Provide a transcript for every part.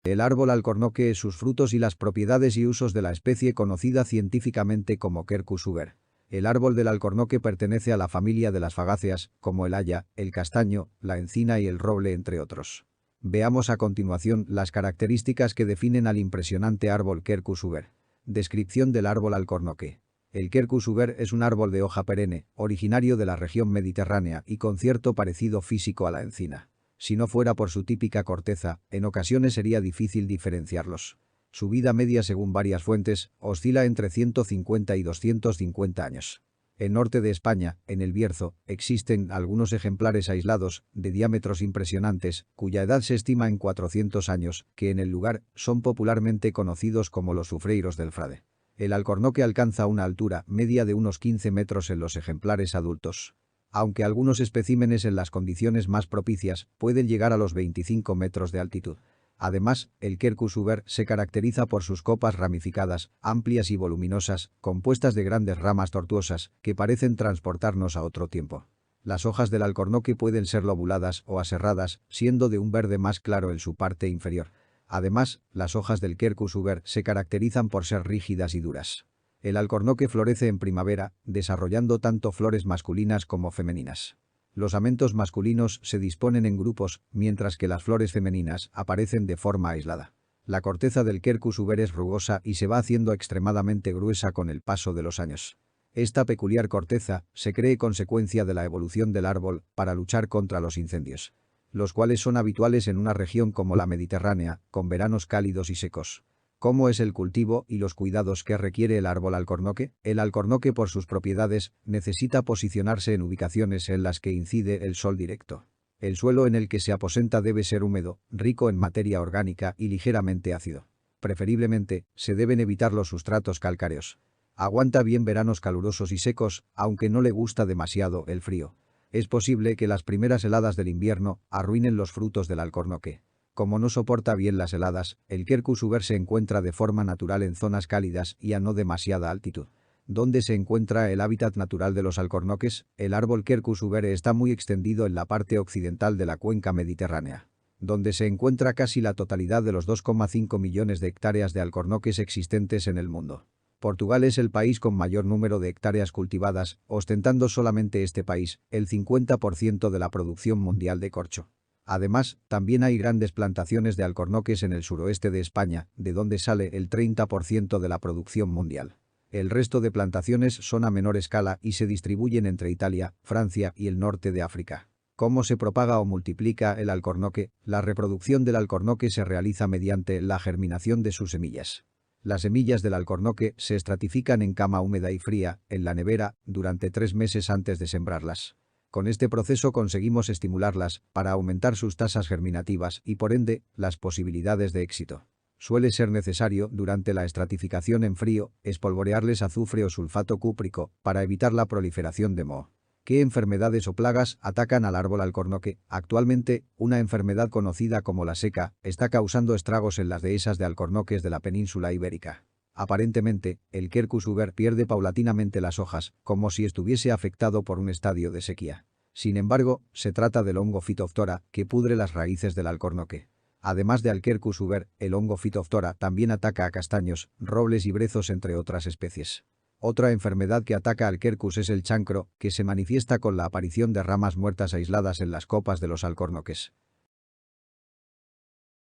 El árbol alcornoque, sus frutos y las propiedades y usos de la especie conocida científicamente como Quercus uber. El árbol del alcornoque pertenece a la familia de las fagáceas, como el haya, el castaño, la encina y el roble, entre otros. Veamos a continuación las características que definen al impresionante árbol Quercus uber. Descripción del árbol alcornoque. El Quercus uber es un árbol de hoja perenne, originario de la región mediterránea y con cierto parecido físico a la encina. Si no fuera por su típica corteza, en ocasiones sería difícil diferenciarlos. Su vida media, según varias fuentes, oscila entre 150 y 250 años. En norte de España, en el Bierzo, existen algunos ejemplares aislados, de diámetros impresionantes, cuya edad se estima en 400 años, que en el lugar son popularmente conocidos como los sufreiros del Frade. El alcornoque alcanza una altura media de unos 15 metros en los ejemplares adultos. Aunque algunos especímenes en las condiciones más propicias pueden llegar a los 25 metros de altitud. Además, el Quercus uber se caracteriza por sus copas ramificadas, amplias y voluminosas, compuestas de grandes ramas tortuosas, que parecen transportarnos a otro tiempo. Las hojas del alcornoque pueden ser lobuladas o aserradas, siendo de un verde más claro en su parte inferior. Además, las hojas del Quercus uber se caracterizan por ser rígidas y duras. El alcornoque florece en primavera, desarrollando tanto flores masculinas como femeninas. Los amentos masculinos se disponen en grupos, mientras que las flores femeninas aparecen de forma aislada. La corteza del Quercus uber es rugosa y se va haciendo extremadamente gruesa con el paso de los años. Esta peculiar corteza se cree consecuencia de la evolución del árbol para luchar contra los incendios, los cuales son habituales en una región como la Mediterránea, con veranos cálidos y secos. ¿Cómo es el cultivo y los cuidados que requiere el árbol alcornoque? El alcornoque, por sus propiedades, necesita posicionarse en ubicaciones en las que incide el sol directo. El suelo en el que se aposenta debe ser húmedo, rico en materia orgánica y ligeramente ácido. Preferiblemente, se deben evitar los sustratos calcáreos. Aguanta bien veranos calurosos y secos, aunque no le gusta demasiado el frío. Es posible que las primeras heladas del invierno arruinen los frutos del alcornoque. Como no soporta bien las heladas, el Quercus uber se encuentra de forma natural en zonas cálidas y a no demasiada altitud. ¿Dónde se encuentra el hábitat natural de los alcornoques? El árbol Quercus uber está muy extendido en la parte occidental de la cuenca mediterránea, donde se encuentra casi la totalidad de los 2,5 millones de hectáreas de alcornoques existentes en el mundo. Portugal es el país con mayor número de hectáreas cultivadas, ostentando solamente este país el 50% de la producción mundial de corcho. Además, también hay grandes plantaciones de alcornoques en el suroeste de España, de donde sale el 30% de la producción mundial. El resto de plantaciones son a menor escala y se distribuyen entre Italia, Francia y el norte de África. ¿Cómo se propaga o multiplica el alcornoque? La reproducción del alcornoque se realiza mediante la germinación de sus semillas. Las semillas del alcornoque se estratifican en cama húmeda y fría, en la nevera, durante 3 meses antes de sembrarlas. Con este proceso conseguimos estimularlas para aumentar sus tasas germinativas y, por ende, las posibilidades de éxito. Suele ser necesario, durante la estratificación en frío, espolvorearles azufre o sulfato cúprico para evitar la proliferación de moho. ¿Qué enfermedades o plagas atacan al árbol alcornoque? Actualmente, una enfermedad conocida como la seca está causando estragos en las dehesas de alcornoques de la península ibérica. Aparentemente, el Quercus uber pierde paulatinamente las hojas, como si estuviese afectado por un estadio de sequía. Sin embargo, se trata del hongo Phytophthora, que pudre las raíces del alcornoque. Además de al Quercus uber, el hongo Phytophthora también ataca a castaños, robles y brezos, entre otras especies. Otra enfermedad que ataca al Quercus es el chancro, que se manifiesta con la aparición de ramas muertas aisladas en las copas de los alcornoques.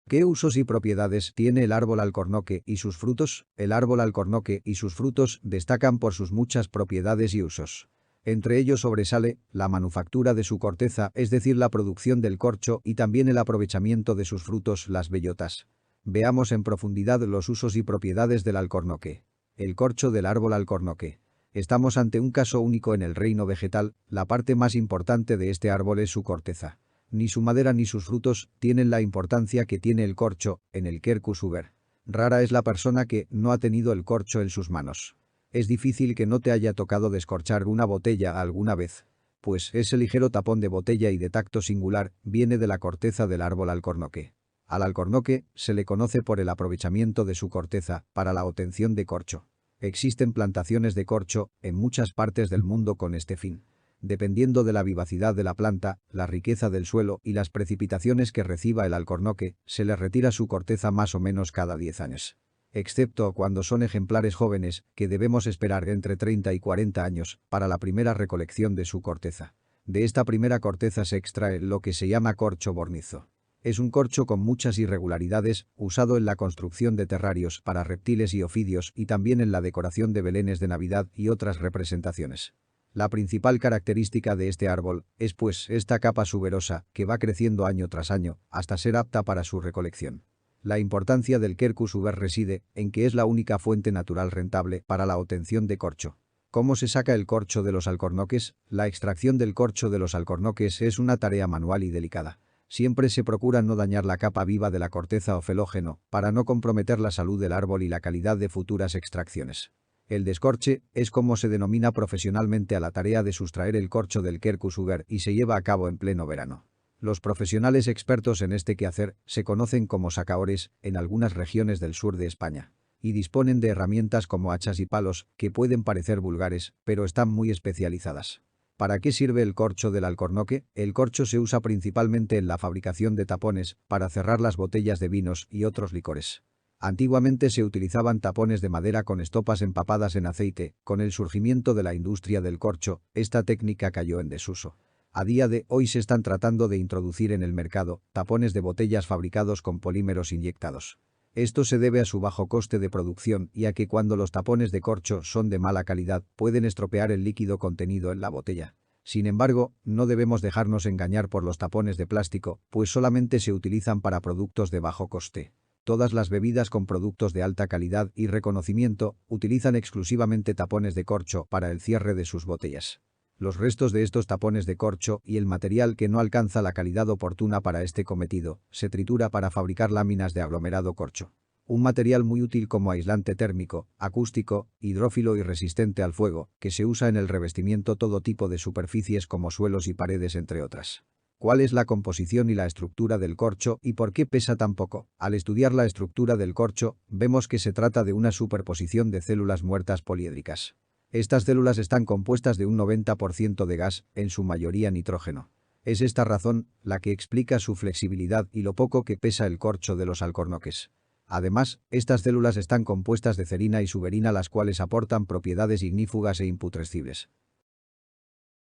¿Qué usos y propiedades tiene el árbol alcornoque y sus frutos? El árbol alcornoque y sus frutos destacan por sus muchas propiedades y usos. Entre ellos sobresale la manufactura de su corteza, es decir, la producción del corcho, y también el aprovechamiento de sus frutos, las bellotas. Veamos en profundidad los usos y propiedades del alcornoque. El corcho del árbol alcornoque. Estamos ante un caso único en el reino vegetal. La parte más importante de este árbol es su corteza. Ni su madera ni sus frutos tienen la importancia que tiene el corcho en el Quercus uber. Rara es la persona que no ha tenido el corcho en sus manos. Es difícil que no te haya tocado descorchar una botella alguna vez, pues ese ligero tapón de botella y de tacto singular viene de la corteza del árbol alcornoque. Al alcornoque se le conoce por el aprovechamiento de su corteza para la obtención de corcho. Existen plantaciones de corcho en muchas partes del mundo con este fin. Dependiendo de la vivacidad de la planta, la riqueza del suelo y las precipitaciones que reciba el alcornoque, se le retira su corteza más o menos cada 10 años. Excepto cuando son ejemplares jóvenes, que debemos esperar entre 30 y 40 años para la primera recolección de su corteza. De esta primera corteza se extrae lo que se llama corcho bornizo. Es un corcho con muchas irregularidades, usado en la construcción de terrarios para reptiles y ofidios y también en la decoración de belenes de Navidad y otras representaciones. La principal característica de este árbol es pues esta capa suberosa que va creciendo año tras año hasta ser apta para su recolección. La importancia del Quercus uber reside en que es la única fuente natural rentable para la obtención de corcho. ¿Cómo se saca el corcho de los alcornoques? La extracción del corcho de los alcornoques es una tarea manual y delicada. Siempre se procura no dañar la capa viva de la corteza o felógeno para no comprometer la salud del árbol y la calidad de futuras extracciones. El descorche es como se denomina profesionalmente a la tarea de sustraer el corcho del Quercus uber y se lleva a cabo en pleno verano. Los profesionales expertos en este quehacer se conocen como sacaores en algunas regiones del sur de España y disponen de herramientas como hachas y palos que pueden parecer vulgares, pero están muy especializadas. ¿Para qué sirve el corcho del alcornoque? El corcho se usa principalmente en la fabricación de tapones para cerrar las botellas de vinos y otros licores. Antiguamente se utilizaban tapones de madera con estopas empapadas en aceite. Con el surgimiento de la industria del corcho, esta técnica cayó en desuso. A día de hoy se están tratando de introducir en el mercado tapones de botellas fabricados con polímeros inyectados. Esto se debe a su bajo coste de producción y a que cuando los tapones de corcho son de mala calidad pueden estropear el líquido contenido en la botella. Sin embargo, no debemos dejarnos engañar por los tapones de plástico, pues solamente se utilizan para productos de bajo coste. Todas las bebidas con productos de alta calidad y reconocimiento utilizan exclusivamente tapones de corcho para el cierre de sus botellas. Los restos de estos tapones de corcho y el material que no alcanza la calidad oportuna para este cometido se tritura para fabricar láminas de aglomerado corcho. Un material muy útil como aislante térmico, acústico, hidrófilo y resistente al fuego, que se usa en el revestimiento todo tipo de superficies como suelos y paredes entre otras. ¿Cuál es la composición y la estructura del corcho y por qué pesa tan poco? Al estudiar la estructura del corcho, vemos que se trata de una superposición de células muertas poliédricas. Estas células están compuestas de un 90% de gas, en su mayoría nitrógeno. Es esta razón la que explica su flexibilidad y lo poco que pesa el corcho de los alcornoques. Además, estas células están compuestas de cerina y suberina, las cuales aportan propiedades ignífugas e imputrescibles.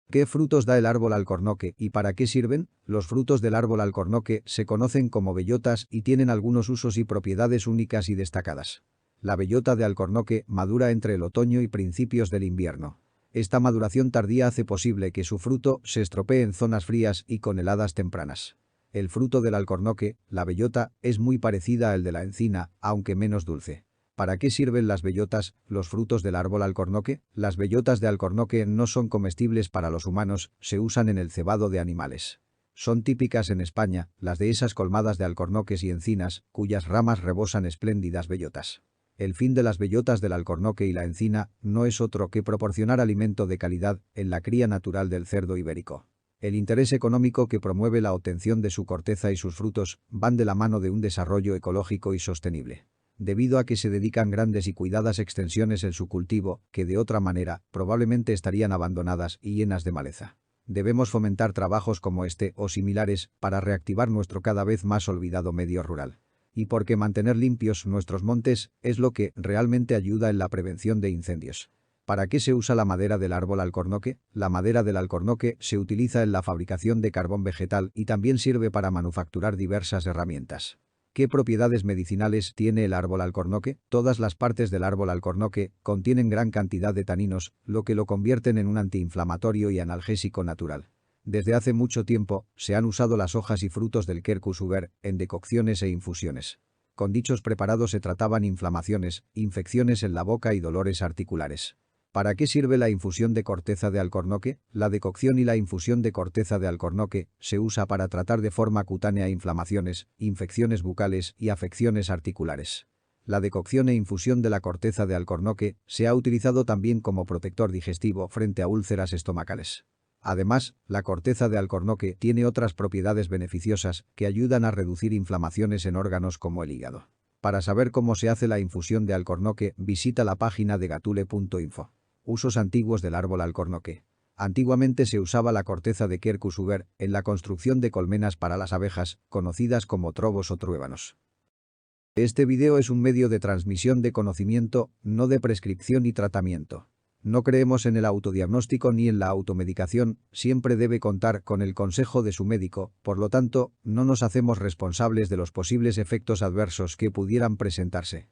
¿Qué frutos da el árbol alcornoque y para qué sirven? Los frutos del árbol alcornoque se conocen como bellotas y tienen algunos usos y propiedades únicas y destacadas. La bellota de alcornoque madura entre el otoño y principios del invierno. Esta maduración tardía hace posible que su fruto se estropee en zonas frías y con heladas tempranas. El fruto del alcornoque, la bellota, es muy parecida al de la encina, aunque menos dulce. ¿Para qué sirven las bellotas, los frutos del árbol alcornoque? Las bellotas de alcornoque no son comestibles para los humanos, se usan en el cebado de animales. Son típicas en España, las dehesas colmadas de alcornoques y encinas, cuyas ramas rebosan espléndidas bellotas. El fin de las bellotas del alcornoque y la encina no es otro que proporcionar alimento de calidad en la cría natural del cerdo ibérico. El interés económico que promueve la obtención de su corteza y sus frutos van de la mano de un desarrollo ecológico y sostenible. Debido a que se dedican grandes y cuidadas extensiones en su cultivo, que de otra manera probablemente estarían abandonadas y llenas de maleza. Debemos fomentar trabajos como este o similares para reactivar nuestro cada vez más olvidado medio rural. Y porque mantener limpios nuestros montes es lo que realmente ayuda en la prevención de incendios. ¿Para qué se usa la madera del árbol alcornoque? La madera del alcornoque se utiliza en la fabricación de carbón vegetal y también sirve para manufacturar diversas herramientas. ¿Qué propiedades medicinales tiene el árbol alcornoque? Todas las partes del árbol alcornoque contienen gran cantidad de taninos, lo que lo convierten en un antiinflamatorio y analgésico natural. Desde hace mucho tiempo, se han usado las hojas y frutos del Quercus uber en decocciones e infusiones. Con dichos preparados se trataban inflamaciones, infecciones en la boca y dolores articulares. ¿Para qué sirve la infusión de corteza de alcornoque? La decocción y la infusión de corteza de alcornoque se usa para tratar de forma cutánea inflamaciones, infecciones bucales y afecciones articulares. La decocción e infusión de la corteza de alcornoque se ha utilizado también como protector digestivo frente a úlceras estomacales. Además, la corteza de alcornoque tiene otras propiedades beneficiosas que ayudan a reducir inflamaciones en órganos como el hígado. Para saber cómo se hace la infusión de alcornoque, visita la página de gatule.info. Usos antiguos del árbol alcornoque. Antiguamente se usaba la corteza de Quercus-Suger en la construcción de colmenas para las abejas, conocidas como trobos o truébanos. Este video es un medio de transmisión de conocimiento, no de prescripción y tratamiento. No creemos en el autodiagnóstico ni en la automedicación, siempre debe contar con el consejo de su médico, por lo tanto, no nos hacemos responsables de los posibles efectos adversos que pudieran presentarse.